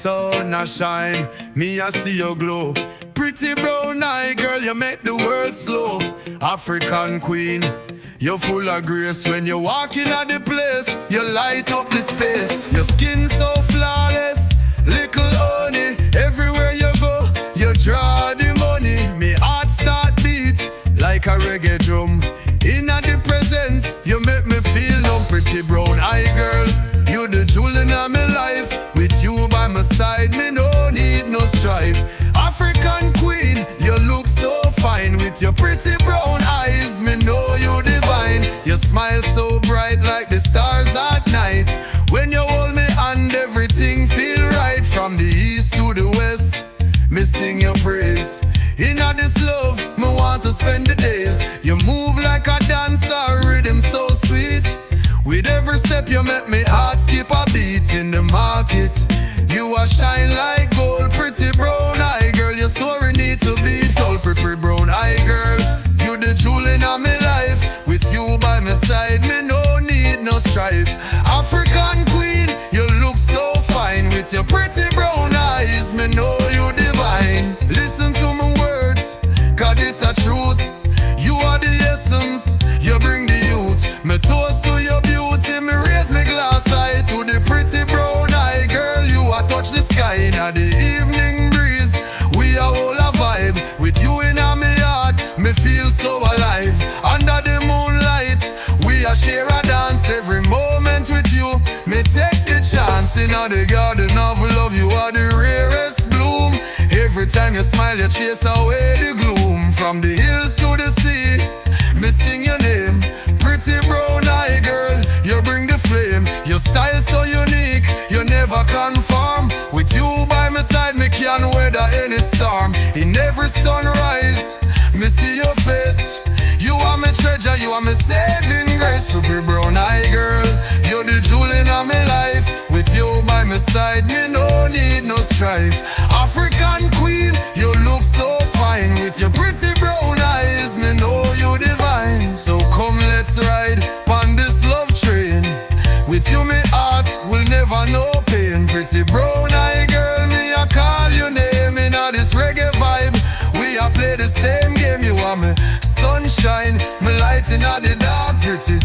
sun a shine, me I see your glow. Pretty brown eye girl, you make the world slow. African queen, you're full of grace. When you're walking at the place, you light up the space. Your skin so flawless, little honey. Everywhere you go, you draw the money. Me heart start beat like a reggae drum. In the presence, you make me feel no pretty brown eye girl. You the jewel in my life. With you by my side, me no need no strife. African queen, you look so fine. With your pretty brown eyes, me know you divine. You smile so bright like the stars at night. When you hold me hand, everything feel right. From the east to the west, me sing your praise. In this love, me want to spend the days. You move like a dancer, rhythm so sweet. With every step you make me heart skip a beat. In the market, you are shine like gold. Pretty brown eye girl, your story need to be told. Pretty brown eye girl, you the jewel in my life. With you by my side, me no need no strife. African queen, you look so fine. With your pretty brown eyes, me know you divine. Listen to my words, 'cause it's a truth. You are the essence, you bring the youth. Me toast to your beauty, me raise me glass high to the pretty brown eye girl. You a touch the sky in the evening breeze. We are all a vibe. With you in my heart, me feel so alive. Under the moonlight, we a share a dance. Every moment with you, me take the chance. In the garden of love, you are the rarest bloom. Every time you smile, you chase away the gloom. From the hills to the sea, me sing your name. Pretty brown eye girl, you bring the flame. Your style so unique, you never conform. With you by my side, me can weather any storm. In every sunrise, me see your face. You are my treasure, you are my saving grace. Pretty brown eye girl, you're the jewel in my life. With you by my side, me no need no strife. African queen, you look so fine. With your pretty brown eyes, me know you divine. So come let's ride on this love train. With you my heart will never know pain. Pretty brown eye girl, me I call your name. In this reggae vibe, we a play the same game. You are me sunshine, me light in the dark. Pretty